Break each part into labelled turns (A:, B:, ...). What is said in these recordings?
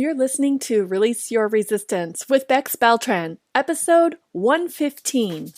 A: You're listening to Release Your Resistance with Bex Beltran, episode 115.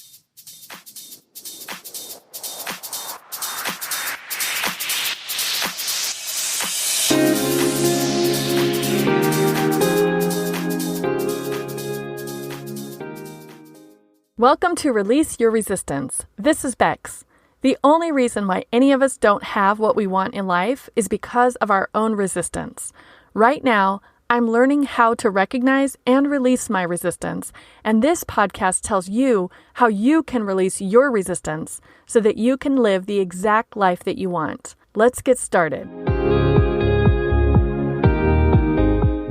A: Welcome to Release Your Resistance. This is Bex. The only reason why any of us don't have what we want in life is because of our own resistance. Right now, I'm learning how to recognize and release my resistance, and this podcast tells you how you can release your resistance so that you can live the exact life that you want. Let's get started.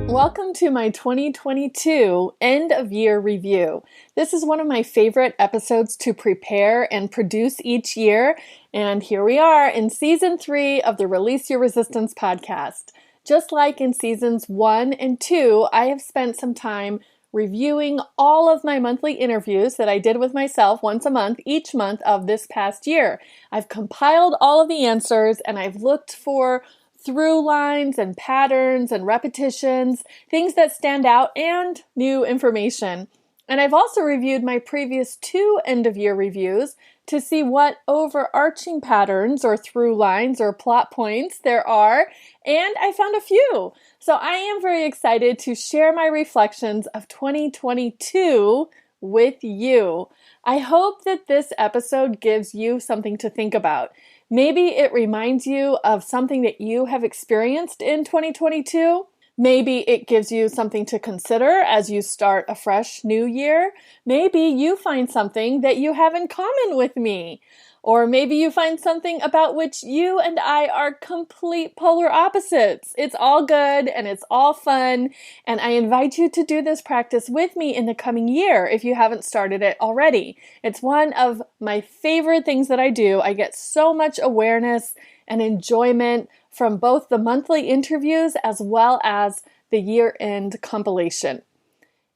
A: Welcome to my 2022 end of year review. This is one of my favorite episodes to prepare and produce each year, and here we are in season 3 of the Release Your Resistance podcast. Just like in seasons 1 and 2, I have spent some time reviewing all of my monthly interviews that I did with myself once a month, each month of this past year. I've compiled all of the answers and I've looked for through lines and patterns and repetitions, things that stand out, and new information. And I've also reviewed my previous 2 end-of-year reviews to see what overarching patterns or through lines or plot points there are, and I found a few. So I am very excited to share my reflections of 2022 with you. I hope that this episode gives you something to think about. Maybe it reminds you of something that you have experienced in 2022. Maybe it gives you something to consider as you start a fresh new year. Maybe you find something that you have in common with me. Or maybe you find something about which you and I are complete polar opposites. It's all good and it's all fun. And I invite you to do this practice with me in the coming year if you haven't started it already. It's one of my favorite things that I do. I get so much awareness and enjoyment from both the monthly interviews as well as the year-end compilation.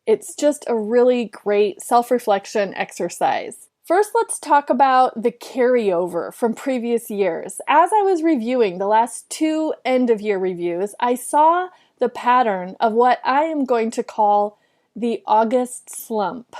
A: It's just a really great self-reflection exercise. First, let's talk about the carryover from previous years. As I was reviewing the last 2 end-of-year reviews, I saw the pattern of what I am going to call the August slump.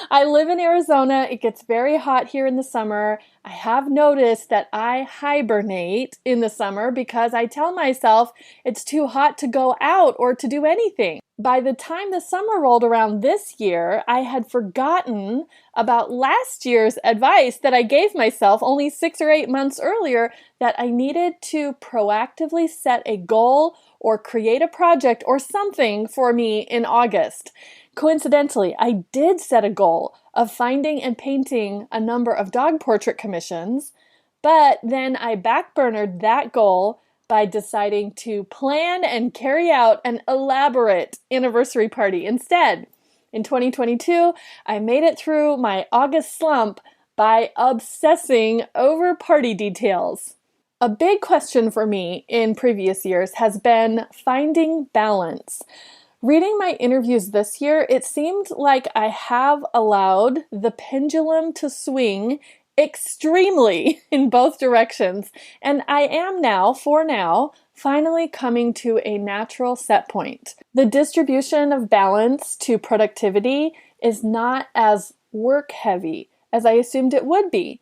A: I live in Arizona. It gets very hot here in the summer. I have noticed that I hibernate in the summer because I tell myself it's too hot to go out or to do anything. By the time the summer rolled around this year, I had forgotten about last year's advice that I gave myself only 6 or 8 months earlier, that I needed to proactively set a goal or create a project or something for me in August. Coincidentally, I did set a goal of finding and painting a number of dog portrait commissions, but then I backburnered that goal by deciding to plan and carry out an elaborate anniversary party instead. In 2022, I made it through my August slump by obsessing over party details. A big question for me in previous years has been finding balance. Reading my interviews this year, it seemed like I have allowed the pendulum to swing extremely in both directions, and I am now, for now, finally coming to a natural set point. The distribution of balance to productivity is not as work-heavy as I assumed it would be.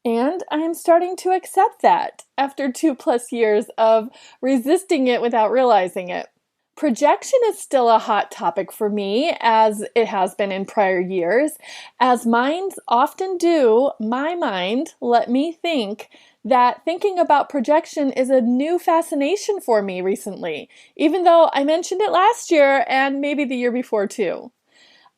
A: And I am starting to accept that after 2+ years of resisting it without realizing it. Projection is still a hot topic for me, as it has been in prior years. As minds often do, my mind let me think that thinking about projection is a new fascination for me recently, even though I mentioned it last year and maybe the year before too.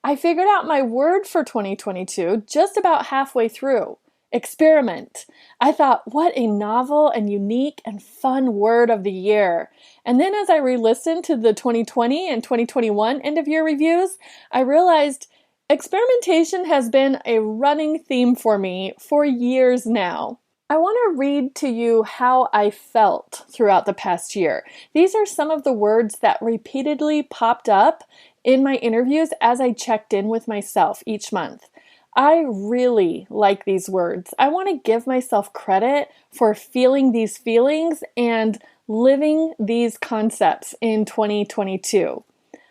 A: I figured out my word for 2022 just about halfway through. Experiment. I thought, what a novel and unique and fun word of the year. And then as I re-listened to the 2020 and 2021 end-of-year reviews, I realized experimentation has been a running theme for me for years now. I want to read to you how I felt throughout the past year. These are some of the words that repeatedly popped up in my interviews as I checked in with myself each month. I really like these words. I want to give myself credit for feeling these feelings and living these concepts in 2022.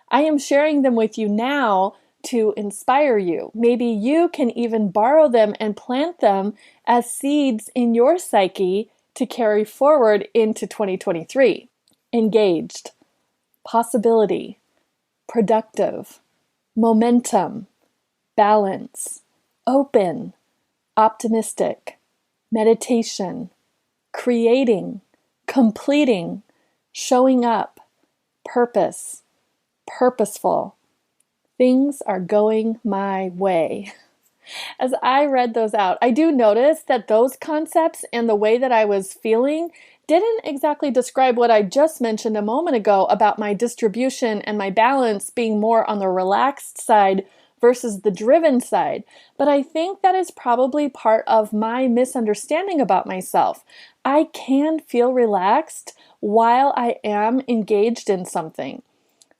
A: I am sharing them with you now to inspire you. Maybe you can even borrow them and plant them as seeds in your psyche to carry forward into 2023. Engaged, possibility, productive, momentum, balance, open, optimistic, meditation, creating, completing, showing up, purpose, purposeful. Things are going my way. As I read those out, I do notice that those concepts and the way that I was feeling didn't exactly describe what I just mentioned a moment ago about my distribution and my balance being more on the relaxed side versus the driven side. But I think that is probably part of my misunderstanding about myself. I can feel relaxed while I am engaged in something,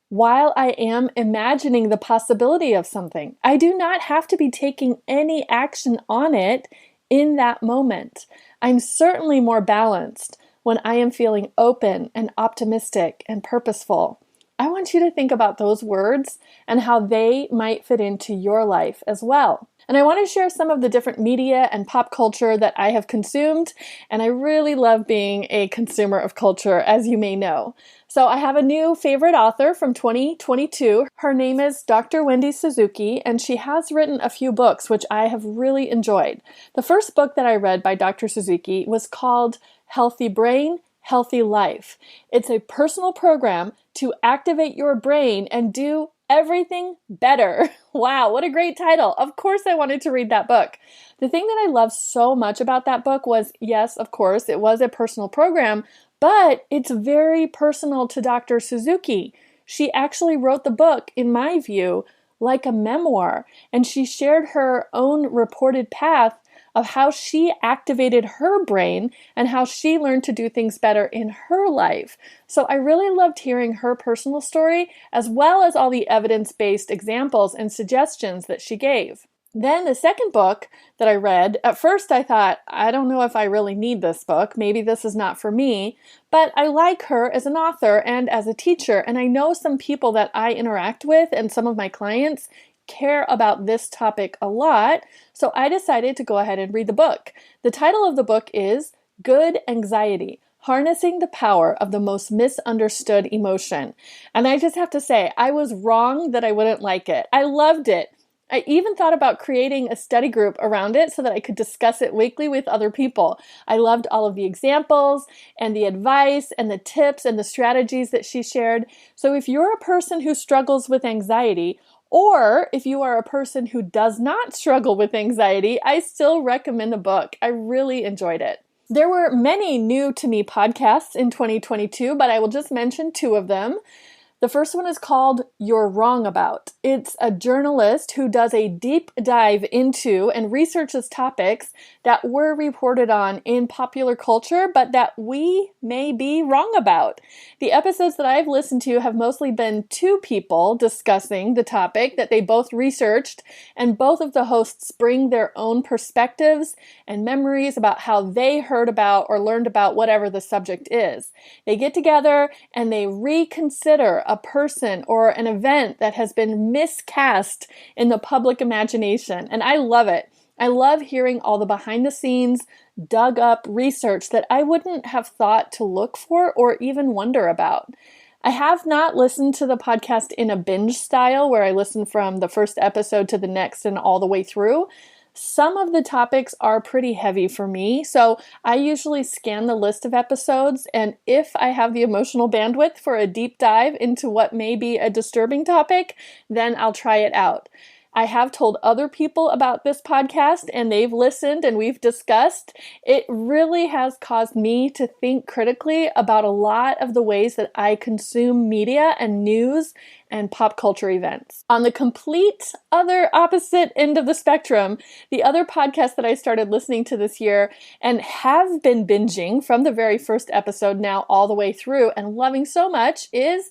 A: while I am imagining the possibility of something. I do not have to be taking any action on it in that moment. I'm certainly more balanced when I am feeling open and optimistic and purposeful. I want you to think about those words and how they might fit into your life as well. And I want to share some of the different media and pop culture that I have consumed, and I really love being a consumer of culture, as you may know. So I have a new favorite author from 2022. Her name is Dr. Wendy Suzuki, and she has written a few books, which I have really enjoyed. The first book that I read by Dr. Suzuki was called Healthy Brain, Healthy Life. It's a personal program to activate your brain and do everything better. Wow, what a great title. Of course I wanted to read that book. The thing that I love so much about that book was, yes, of course, it was a personal program, but it's very personal to Dr. Suzuki. She actually wrote the book, in my view, like a memoir, and she shared her own reported path of how she activated her brain and how she learned to do things better in her life. So I really loved hearing her personal story, as well as all the evidence-based examples and suggestions that she gave. Then the second book that I read, at first I thought, I don't know if I really need this book. Maybe this is not for me. But I like her as an author and as a teacher, and I know some people that I interact with and some of my clients care about this topic a lot, so I decided to go ahead and read the book. The title of the book is Good Anxiety: Harnessing the Power of the Most Misunderstood Emotion. And I just have to say, I was wrong that I wouldn't like it. I loved it. I even thought about creating a study group around it so that I could discuss it weekly with other people. I loved all of the examples and the advice and the tips and the strategies that she shared. So if you're a person who struggles with anxiety, or if you are a person who does not struggle with anxiety, I still recommend the book. I really enjoyed it. There were many new to me podcasts in 2022, but I will just mention two of them. The first one is called You're Wrong About. It's a journalist who does a deep dive into and researches topics that were reported on in popular culture, but that we may be wrong about. The episodes that I've listened to have mostly been two people discussing the topic that they both researched, and both of the hosts bring their own perspectives and memories about how they heard about or learned about whatever the subject is. They get together and they reconsider a person or an event that has been miscast in the public imagination. And I love it. I love hearing all the behind the scenes, dug up research that I wouldn't have thought to look for or even wonder about. I have not listened to the podcast in a binge style where I listen from the first episode to the next and all the way through. Some of the topics are pretty heavy for me, so I usually scan the list of episodes, and if I have the emotional bandwidth for a deep dive into what may be a disturbing topic, then I'll try it out. I have told other people about this podcast and they've listened and we've discussed. It really has caused me to think critically about a lot of the ways that I consume media and news and pop culture events. On the complete other opposite end of the spectrum, the other podcast that I started listening to this year and have been binging from the very first episode now all the way through and loving so much is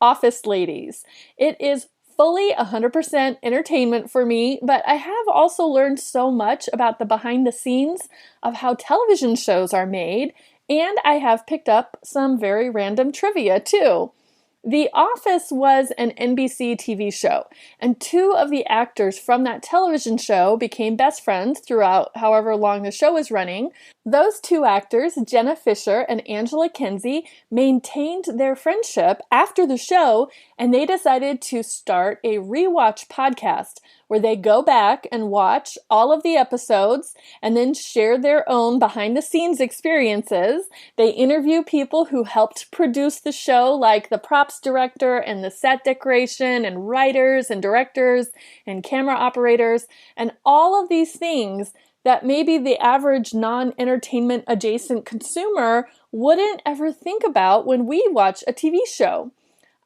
A: Office Ladies. It is fully 100% entertainment for me, but I have also learned so much about the behind the scenes of how television shows are made And I have picked up some very random trivia too. The Office was an NBC TV show, and two of the actors from that television show became best friends throughout however long the show was running. Those two actors, Jenna Fischer and Angela Kinsey, maintained their friendship after the show, and they decided to start a rewatch podcast where they go back and watch all of the episodes and then share their own behind-the-scenes experiences. They interview people who helped produce the show, like the props director and the set decoration and writers and directors and camera operators, and all of these things that maybe the average non-entertainment adjacent consumer wouldn't ever think about when we watch a TV show.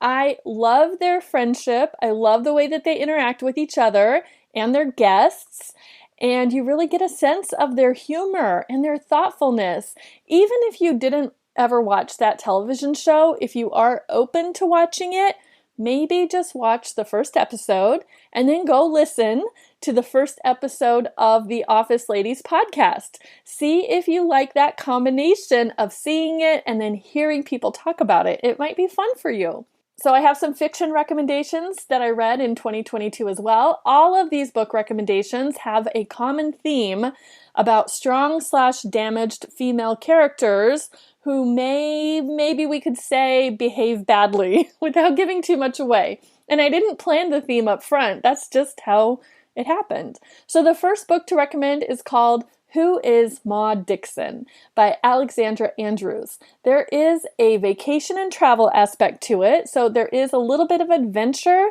A: I love their friendship. I love the way that they interact with each other and their guests. And you really get a sense of their humor and their thoughtfulness. Even if you didn't ever watch that television show, if you are open to watching it, maybe just watch the first episode and then go listen to the first episode of the Office Ladies podcast. See if you like that combination of seeing it and then hearing people talk about it. It might be fun for you. So I have some fiction recommendations that I read in 2022 as well. All of these book recommendations have a common theme about strong/damaged female characters who maybe we could say behave badly without giving too much away. And I didn't plan the theme up front. That's just how it happened. So the first book to recommend is called Who is Maud Dixon by Alexandra Andrews. There is a vacation and travel aspect to it, so there is a little bit of adventure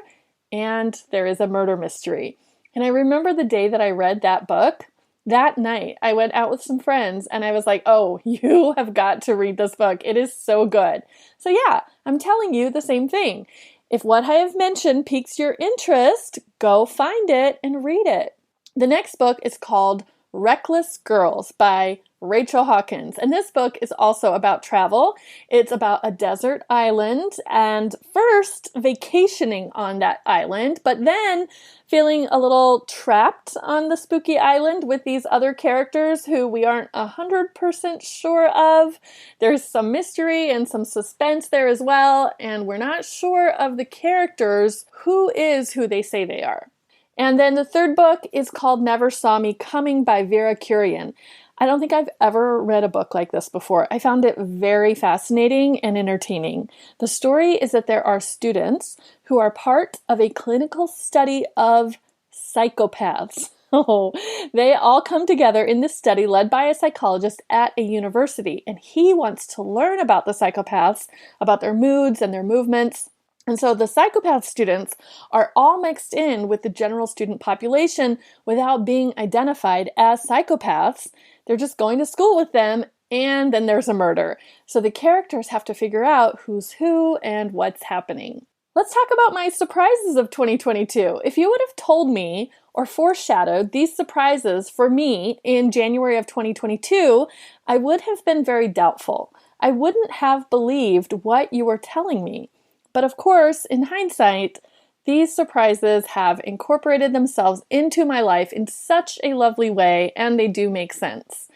A: and there is a murder mystery. And I remember the day that I read that book. That night, I went out with some friends and I was like, oh, you have got to read this book. It is so good. So yeah, I'm telling you the same thing. If what I have mentioned piques your interest, go find it and read it. The next book is called Reckless Girls by Rachel Hawkins. And this book is also about travel. It's about a desert island and first vacationing on that island, but then feeling a little trapped on the spooky island with these other characters who we aren't 100% sure of. There's some mystery and some suspense there as well, and we're not sure of the characters who is who they say they are. And then the third book is called Never Saw Me Coming by Vera Kurian. I don't think I've ever read a book like this before. I found it very fascinating and entertaining. The story is that there are students who are part of a clinical study of psychopaths. Oh, they all come together in this study led by a psychologist at a university, and he wants to learn about the psychopaths, about their moods and their movements. And so the psychopath students are all mixed in with the general student population without being identified as psychopaths. They're just going to school with them, and then there's a murder. So the characters have to figure out who's who and what's happening. Let's talk about my surprises of 2022. If you would have told me or foreshadowed these surprises for me in January of 2022, I would have been very doubtful. I wouldn't have believed what you were telling me. But of course, in hindsight, these surprises have incorporated themselves into my life in such a lovely way, and they do make sense.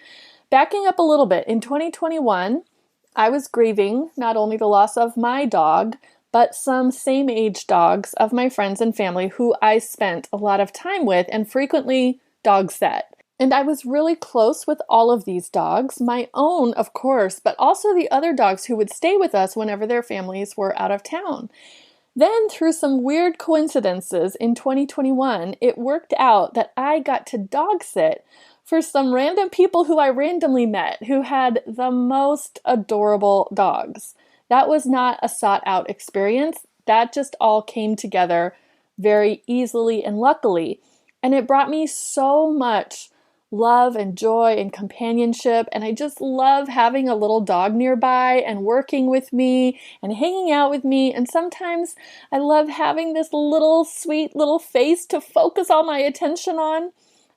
A: Backing up a little bit, in 2021, I was grieving not only the loss of my dog, but some same-age dogs of my friends and family who I spent a lot of time with and frequently dog sat. And I was really close with all of these dogs, my own, of course, but also the other dogs who would stay with us whenever their families were out of town. Then, through some weird coincidences in 2021, it worked out that I got to dog sit for some random people who I randomly met who had the most adorable dogs. That was not a sought-out experience. That just all came together very easily and luckily. And it brought me so much love and joy and companionship, and I just love having a little dog nearby and working with me and hanging out with me, and sometimes I love having this little sweet little face to focus all my attention on.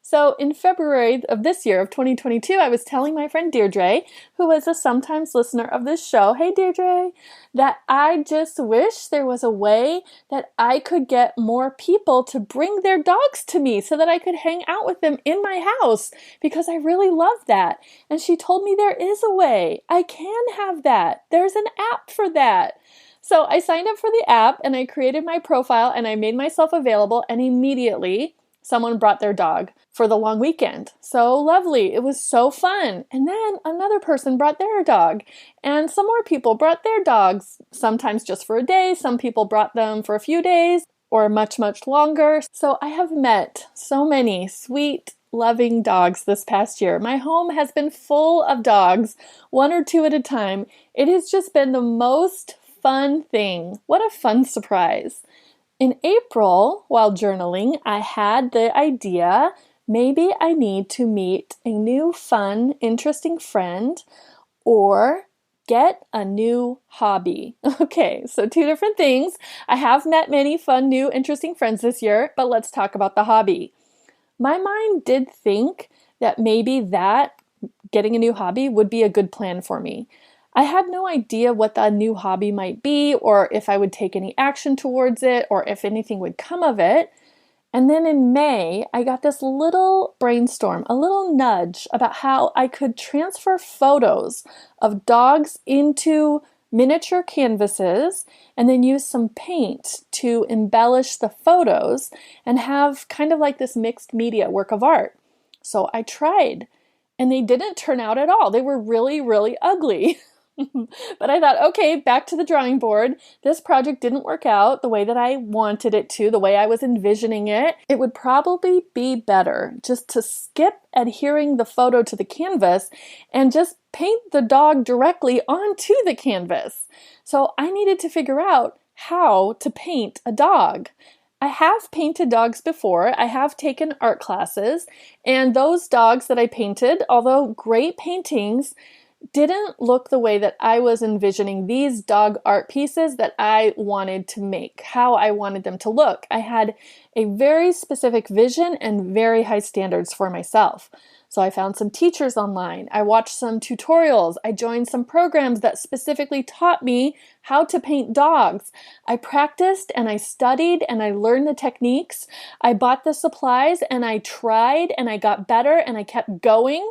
A: So in February of this year, of 2022, I was telling my friend Deirdre, who is a sometimes listener of this show, hey Deirdre, that I just wish there was a way that I could get more people to bring their dogs to me so that I could hang out with them in my house because I really love that. And she told me there is a way. I can have that. There's an app for that. So I signed up for the app and I created my profile and I made myself available, and immediately someone brought their dog for the long weekend. So lovely. It was so fun. And then another person brought their dog, and some more people brought their dogs, sometimes just for a day. Some people brought them for a few days or much, much longer. So I have met so many sweet, loving dogs this past year. My home has been full of dogs, one or two at a time. It has just been the most fun thing. What a fun surprise. In April, while journaling, I had the idea, maybe I need to meet a new, fun, interesting friend or get a new hobby. Okay, so two different things. I have met many fun, new, interesting friends this year, but let's talk about the hobby. My mind did think that maybe getting a new hobby would be a good plan for me. I had no idea what the new hobby might be, or if I would take any action towards it, or if anything would come of it. And then in May, I got this little brainstorm, a little nudge about how I could transfer photos of dogs into miniature canvases and then use some paint to embellish the photos and have kind of like this mixed media work of art. So I tried, and they didn't turn out at all. They were really, really ugly. But I thought, okay, back to the drawing board. This project didn't work out the way that I wanted it to, the way I was envisioning it. It would probably be better just to skip adhering the photo to the canvas and just paint the dog directly onto the canvas. So I needed to figure out how to paint a dog. I have painted dogs before. I have taken art classes, and those dogs that I painted, although great paintings, didn't look the way that I was envisioning these dog art pieces that I wanted to make, how I wanted them to look. I had a very specific vision and very high standards for myself. So I found some teachers online. I watched some tutorials. I joined some programs that specifically taught me how to paint dogs. I practiced and I studied and I learned the techniques. I bought the supplies and I tried and I got better and I kept going.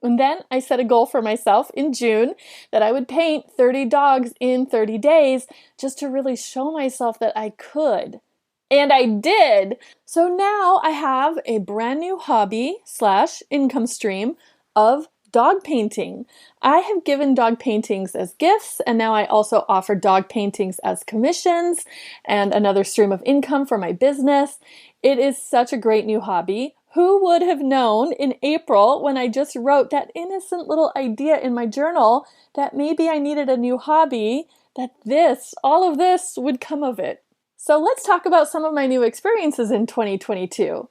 A: And then I set a goal for myself in June that I would paint 30 dogs in 30 days just to really show myself that I could. And I did. So now I have a brand new hobby / income stream of dog painting. I have given dog paintings as gifts, and now I also offer dog paintings as commissions and another stream of income for my business. It is such a great new hobby. Who would have known in April, when I just wrote that innocent little idea in my journal that maybe I needed a new hobby, that all of this would come of it. So let's talk about some of my new experiences in 2022.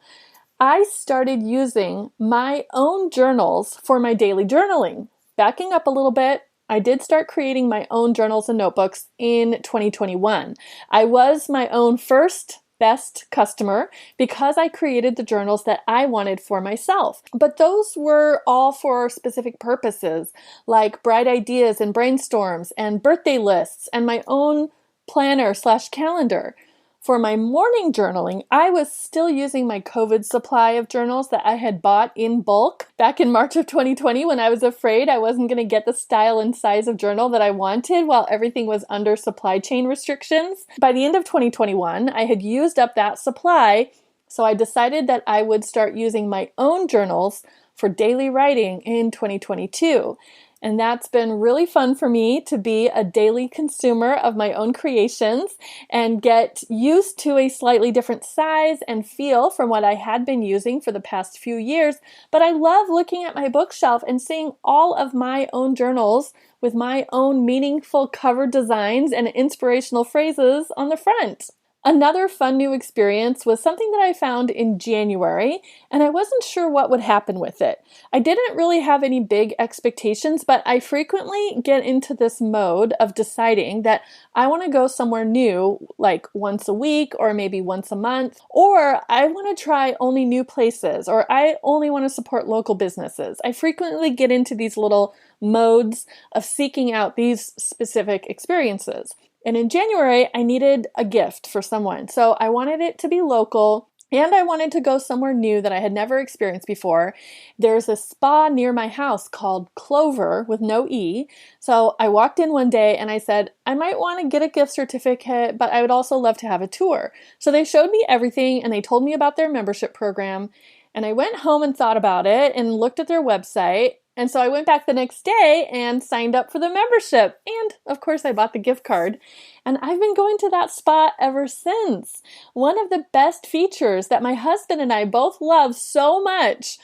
A: I started using my own journals for my daily journaling. Backing up a little bit, I did start creating my own journals and notebooks in 2021. I was my own first best customer because I created the journals that I wanted for myself. But those were all for specific purposes, like bright ideas and brainstorms and birthday lists and my own planner / calendar. For my morning journaling, I was still using my COVID supply of journals that I had bought in bulk back in March of 2020 when I was afraid I wasn't going to get the style and size of journal that I wanted while everything was under supply chain restrictions. By the end of 2021, I had used up that supply, so I decided that I would start using my own journals for daily writing in 2022. And that's been really fun for me to be a daily consumer of my own creations and get used to a slightly different size and feel from what I had been using for the past few years. But I love looking at my bookshelf and seeing all of my own journals with my own meaningful cover designs and inspirational phrases on the front. Another fun new experience was something that I found in January, and I wasn't sure what would happen with it. I didn't really have any big expectations, but I frequently get into this mode of deciding that I want to go somewhere new, like once a week or maybe once a month, or I want to try only new places, or I only want to support local businesses. I frequently get into these little modes of seeking out these specific experiences. And in January, I needed a gift for someone. So I wanted it to be local and I wanted to go somewhere new that I had never experienced before. There's a spa near my house called Clover with no E. So I walked in one day and I said, I might want to get a gift certificate, but I would also love to have a tour. So they showed me everything and they told me about their membership program. And I went home and thought about it and looked at their website. And so I went back the next day and signed up for the membership. And of course, I bought the gift card. And I've been going to that spot ever since. One of the best features that my husband and I both love so much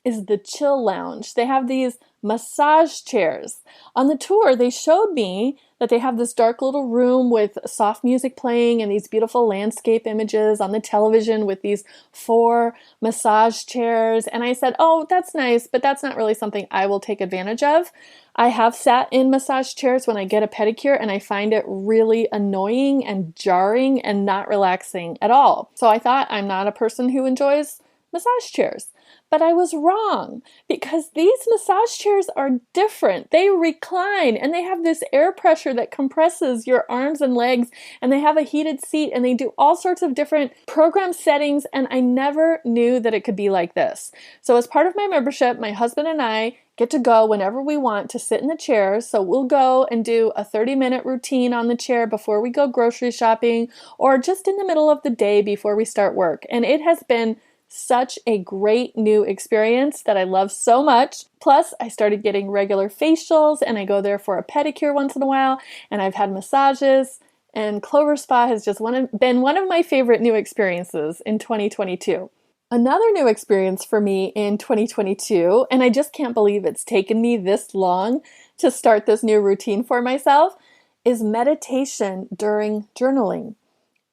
A: is the chill lounge. They have these massage chairs. On the tour, they showed me that they have this dark little room with soft music playing and these beautiful landscape images on the television with these 4 massage chairs. And I said, oh, that's nice, but that's not really something I will take advantage of. I have sat in massage chairs when I get a pedicure and I find it really annoying and jarring and not relaxing at all. So I thought I'm not a person who enjoys massage chairs. But I was wrong because these massage chairs are different. They recline and they have this air pressure that compresses your arms and legs, and they have a heated seat and they do all sorts of different program settings, and I never knew that it could be like this. So as part of my membership, my husband and I get to go whenever we want to sit in the chairs. So we'll go and do a 30-minute routine on the chair before we go grocery shopping or just in the middle of the day before we start work. And it has been such a great new experience that I love so much. Plus, I started getting regular facials and I go there for a pedicure once in a while, and I've had massages, and Clover Spa has just been one of my favorite new experiences in 2022. Another new experience for me in 2022, and I just can't believe it's taken me this long to start this new routine for myself, is meditation during journaling.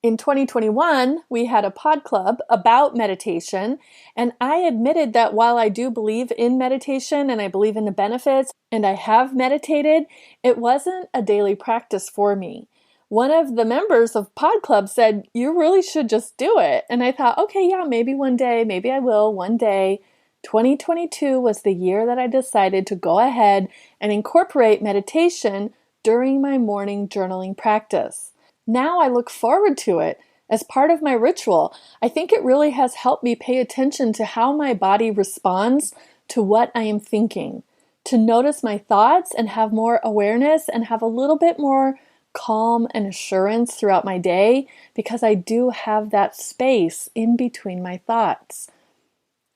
A: In 2021, we had a pod club about meditation, and I admitted that while I do believe in meditation and I believe in the benefits, and I have meditated, it wasn't a daily practice for me. One of the members of Pod Club said, you really should just do it. And I thought, okay, yeah, maybe one day, maybe I will one day. 2022 was the year that I decided to go ahead and incorporate meditation during my morning journaling practice. Now I look forward to it as part of my ritual. I think it really has helped me pay attention to how my body responds to what I am thinking, to notice my thoughts and have more awareness and have a little bit more calm and assurance throughout my day because I do have that space in between my thoughts.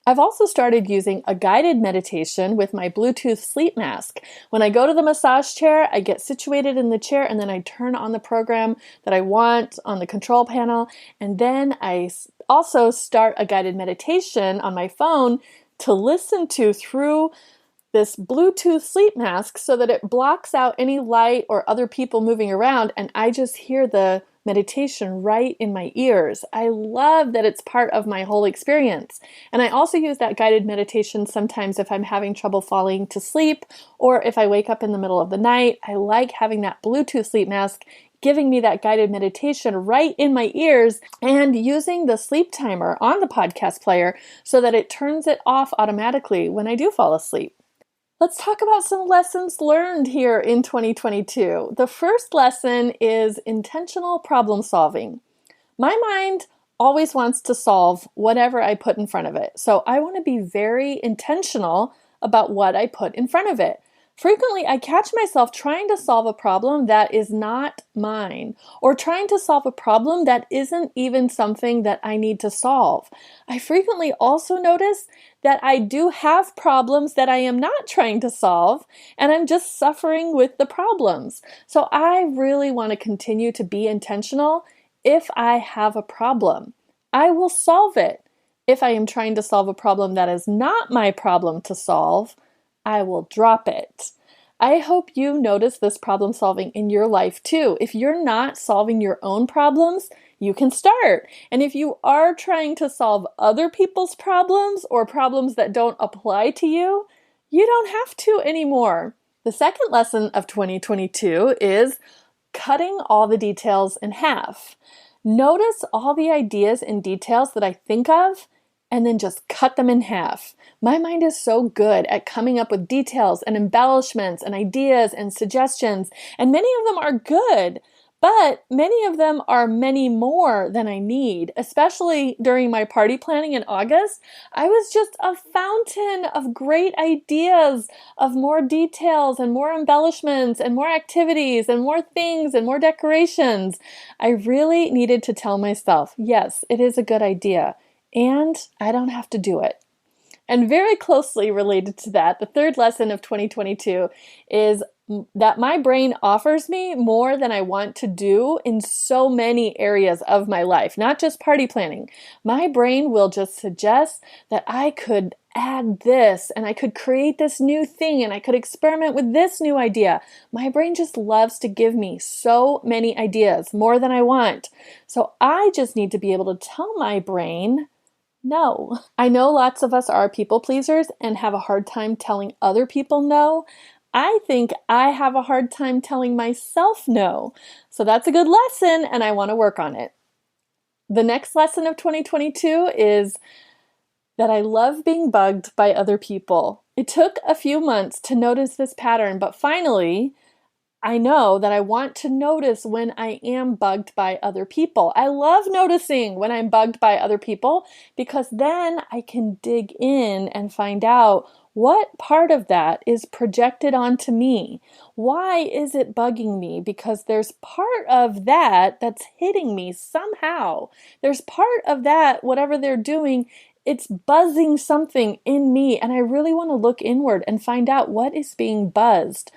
A: I've also started using a guided meditation with my Bluetooth sleep mask. When I go to the massage chair, I get situated in the chair and then I turn on the program that I want on the control panel. And then I also start a guided meditation on my phone to listen to through this Bluetooth sleep mask so that it blocks out any light or other people moving around, and I just hear the meditation right in my ears. I love that it's part of my whole experience. And I also use that guided meditation sometimes if I'm having trouble falling to sleep or if I wake up in the middle of the night. I like having that Bluetooth sleep mask giving me that guided meditation right in my ears and using the sleep timer on the podcast player so that it turns it off automatically when I do fall asleep. Let's talk about some lessons learned here in 2022. The first lesson is intentional problem solving. My mind always wants to solve whatever I put in front of it. So I want to be very intentional about what I put in front of it. Frequently, I catch myself trying to solve a problem that is not mine, or trying to solve a problem that isn't even something that I need to solve. I frequently also notice that I do have problems that I am not trying to solve, and I'm just suffering with the problems. So I really want to continue to be intentional. If I have a problem, I will solve it. If I am trying to solve a problem that is not my problem to solve, I will drop it. I hope you notice this problem solving in your life too. If you're not solving your own problems, you can start. And if you are trying to solve other people's problems or problems that don't apply to you, you don't have to anymore. The second lesson of 2022 is cutting all the details in half. Notice all the ideas and details that I think of and then just cut them in half. My mind is so good at coming up with details and embellishments and ideas and suggestions, and many of them are good, but many of them are many more than I need. Especially during my party planning in August, I was just a fountain of great ideas, of more details and more embellishments and more activities and more things and more decorations. I really needed to tell myself, yes, it is a good idea, and I don't have to do it. And very closely related to that, the third lesson of 2022 is that my brain offers me more than I want to do in so many areas of my life, not just party planning. My brain will just suggest that I could add this and I could create this new thing and I could experiment with this new idea. My brain just loves to give me so many ideas, more than I want. So I just need to be able to tell my brain, no. I know lots of us are people pleasers and have a hard time telling other people no. I think I have a hard time telling myself no. So that's a good lesson and I want to work on it. The next lesson of 2022 is that I love being bugged by other people. It took a few months to notice this pattern, but finally, I know that I want to notice when I am bugged by other people. I love noticing when I'm bugged by other people because then I can dig in and find out what part of that is projected onto me. Why is it bugging me? Because there's part of that that's hitting me somehow. There's part of that, whatever they're doing, it's buzzing something in me, and I really want to look inward and find out what is being buzzed.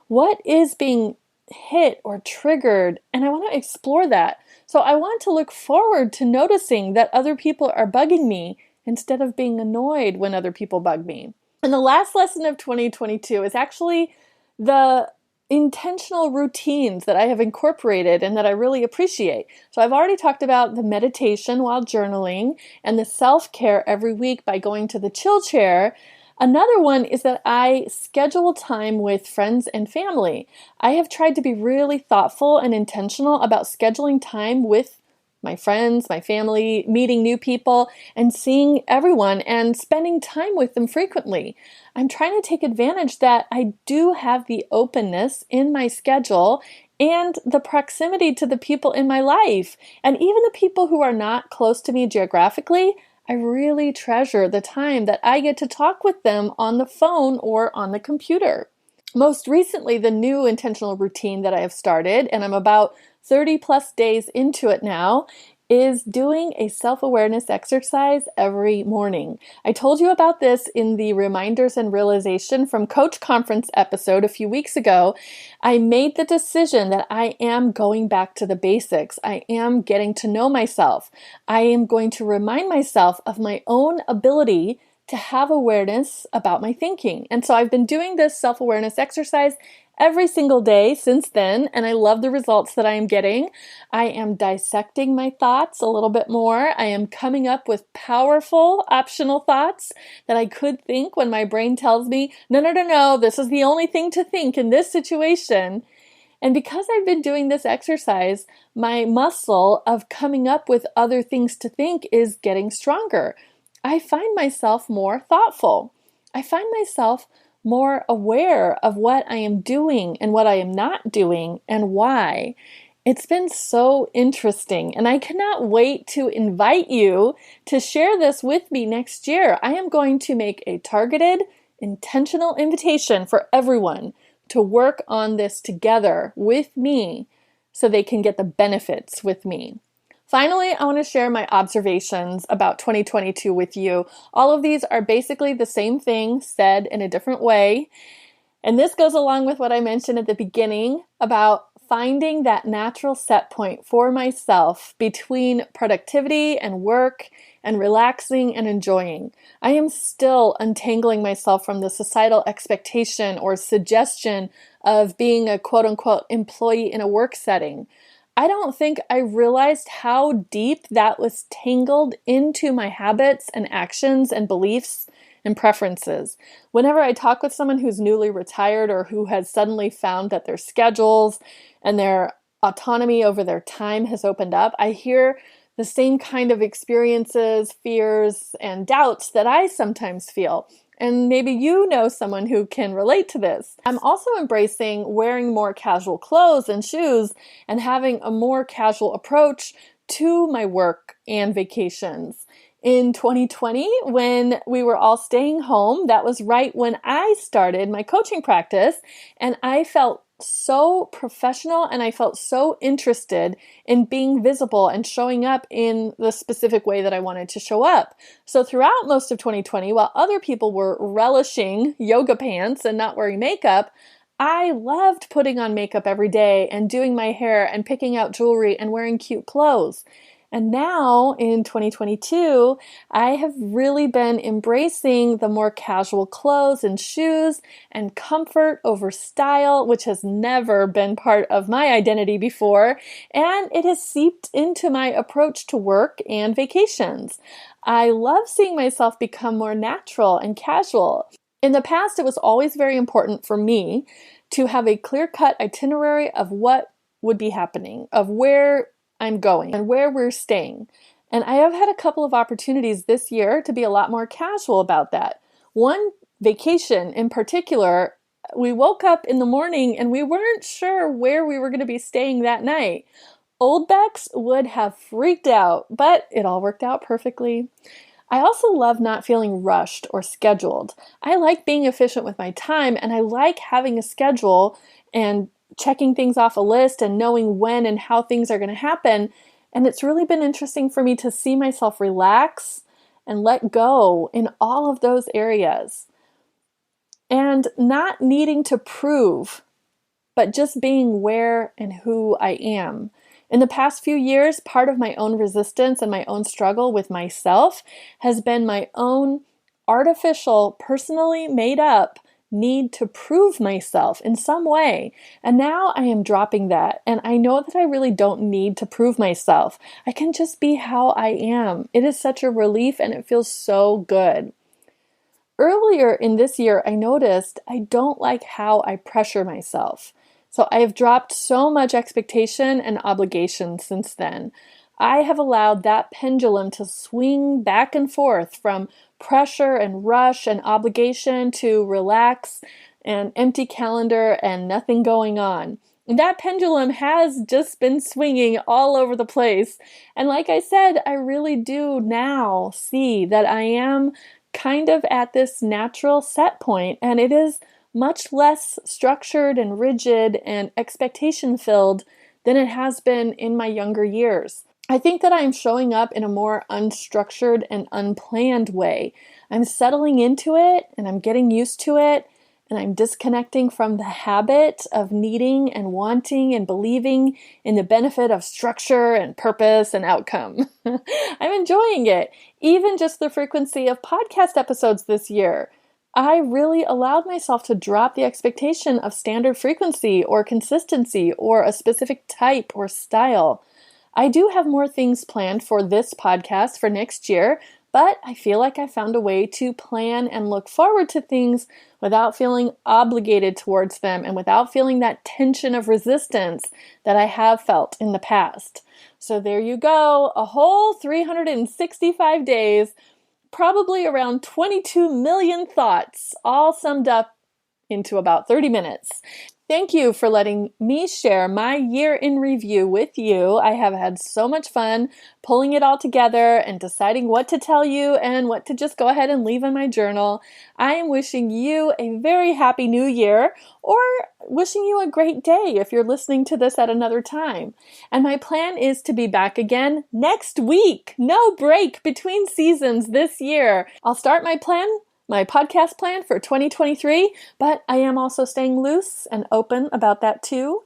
A: What is being hit or triggered? And I want to explore that. So I want to look forward to noticing that other people are bugging me instead of being annoyed when other people bug me. And the last lesson of 2022 is actually the intentional routines that I have incorporated and that I really appreciate. So I've already talked about the meditation while journaling and the self-care every week by going to the chill chair. Another one is that I schedule time with friends and family. I have tried to be really thoughtful and intentional about scheduling time with my friends, my family, meeting new people, and seeing everyone and spending time with them frequently. I'm trying to take advantage that I do have the openness in my schedule and the proximity to the people in my life. And even the people who are not close to me geographically, I really treasure the time that I get to talk with them on the phone or on the computer. Most recently, the new intentional routine that I have started, and I'm about 30 plus days into it now, is doing a self-awareness exercise every morning. I told you about this in the Reminders and Realization from Coach Conference episode a few weeks ago. I made the decision that I am going back to the basics. I am getting to know myself. I am going to remind myself of my own ability to have awareness about my thinking. And so I've been doing this self-awareness exercise every single day since then, and I love the results that I am getting. I am dissecting my thoughts a little bit more. I am coming up with powerful optional thoughts that I could think when my brain tells me, no, this is the only thing to think in this situation. And because I've been doing this exercise, my muscle of coming up with other things to think is getting stronger. I find myself more thoughtful. I find myself more aware of what I am doing and what I am not doing and why. It's been so interesting, and I cannot wait to invite you to share this with me next year. I am going to make a targeted, intentional invitation for everyone to work on this together with me so they can get the benefits with me. Finally, I want to share my observations about 2022 with you. All of these are basically the same thing said in a different way. And this goes along with what I mentioned at the beginning about finding that natural set point for myself between productivity and work and relaxing and enjoying. I am still untangling myself from the societal expectation or suggestion of being a quote-unquote employee in a work setting. I don't think I realized how deep that was tangled into my habits and actions and beliefs and preferences. Whenever I talk with someone who's newly retired or who has suddenly found that their schedules and their autonomy over their time has opened up, I hear the same kind of experiences, fears, and doubts that I sometimes feel. And maybe you know someone who can relate to this. I'm also embracing wearing more casual clothes and shoes and having a more casual approach to my work and vacations. In 2020, when we were all staying home, that was right when I started my coaching practice, and I felt so professional and I felt so interested in being visible and showing up in the specific way that I wanted to show up. So throughout most of 2020, while other people were relishing yoga pants and not wearing makeup, I loved putting on makeup every day and doing my hair and picking out jewelry and wearing cute clothes. And now in 2022, I have really been embracing the more casual clothes and shoes and comfort over style, which has never been part of my identity before. And it has seeped into my approach to work and vacations. I love seeing myself become more natural and casual. In the past, it was always very important for me to have a clear-cut itinerary of what would be happening, of where I'm going and where we're staying. And I have had a couple of opportunities this year to be a lot more casual about that. One vacation in particular, we woke up in the morning and we weren't sure where we were going to be staying that night. Old Bex would have freaked out, but it all worked out perfectly. I also love not feeling rushed or scheduled. I like being efficient with my time, and I like having a schedule and checking things off a list and knowing when and how things are going to happen. And it's really been interesting for me to see myself relax and let go in all of those areas. And not needing to prove, but just being where and who I am. In the past few years, part of my own resistance and my own struggle with myself has been my own artificial, personally made up need to prove myself in some way. And now I am dropping that. And I know that I really don't need to prove myself. I can just be how I am. It is such a relief and it feels so good. Earlier in this year, I noticed I don't like how I pressure myself. So I have dropped so much expectation and obligation since then. I have allowed that pendulum to swing back and forth from pressure and rush and obligation to relax and empty calendar and nothing going on. And that pendulum has just been swinging all over the place. And like I said, I really do now see that I am kind of at this natural set point, and it is much less structured and rigid and expectation filled than it has been in my younger years. I think that I'm showing up in a more unstructured and unplanned way. I'm settling into it and I'm getting used to it, and I'm disconnecting from the habit of needing and wanting and believing in the benefit of structure and purpose and outcome. I'm enjoying it. Even just the frequency of podcast episodes this year. I really allowed myself to drop the expectation of standard frequency or consistency or a specific type or style. I do have more things planned for this podcast for next year, but I feel like I found a way to plan and look forward to things without feeling obligated towards them and without feeling that tension of resistance that I have felt in the past. So there you go, a whole 365 days, probably around 22 million thoughts, all summed up into about 30 minutes. Thank you for letting me share my year in review with you. I have had so much fun pulling it all together and deciding what to tell you and what to just go ahead and leave in my journal. I am wishing you a very happy new year, or wishing you a great day if you're listening to this at another time. And my plan is to be back again next week. No break between seasons this year. I'll start my podcast plan for 2023, but I am also staying loose and open about that too.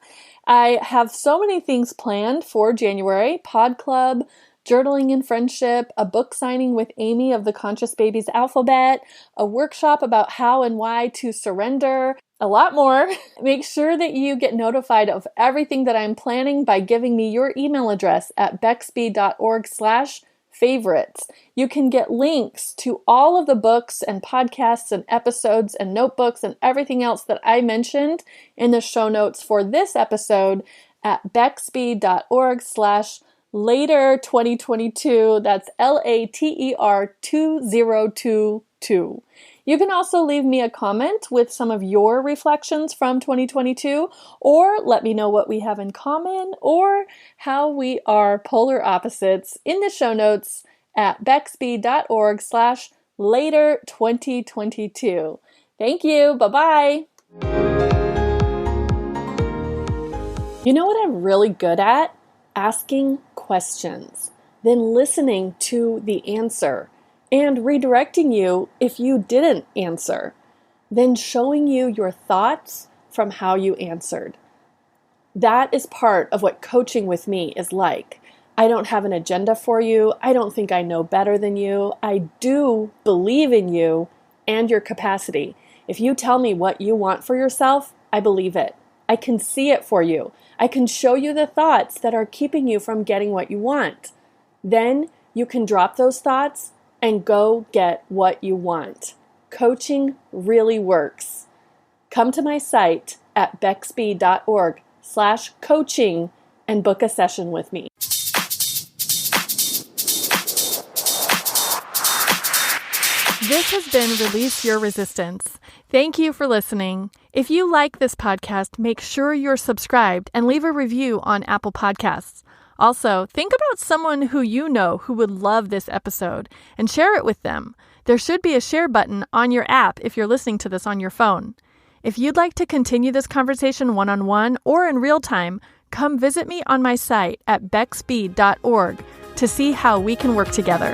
A: I have so many things planned for January: Pod Club, Journaling and Friendship, a book signing with Amy of the Conscious Babies Alphabet, a workshop about how and why to surrender, a lot more. Make sure that you get notified of everything that I'm planning by giving me your email address at bexby.org/favorites. You can get links to all of the books and podcasts and episodes and notebooks and everything else that I mentioned in the show notes for this episode at bexby.org/later 2022. That's LATER 2022. You can also leave me a comment with some of your reflections from 2022, or let me know what we have in common or how we are polar opposites in the show notes at bexby.org/later 2022. Thank you. Bye-bye. You know what I'm really good at? Asking questions, then listening to the answer and redirecting you if you didn't answer, then showing you your thoughts from how you answered. That is part of what coaching with me is like. I don't have an agenda for you. I don't think I know better than you. I do believe in you and your capacity. If you tell me what you want for yourself, I believe it. I can see it for you. I can show you the thoughts that are keeping you from getting what you want. Then you can drop those thoughts and go get what you want. Coaching really works. Come to my site at bexby.org/coaching and book a session with me. This has been Release Your Resistance. Thank you for listening. If you like this podcast, make sure you're subscribed and leave a review on Apple Podcasts. Also, think about someone who you know who would love this episode and share it with them. There should be a share button on your app if you're listening to this on your phone. If you'd like to continue this conversation one-on-one or in real time, come visit me on my site at bexby.org to see how we can work together.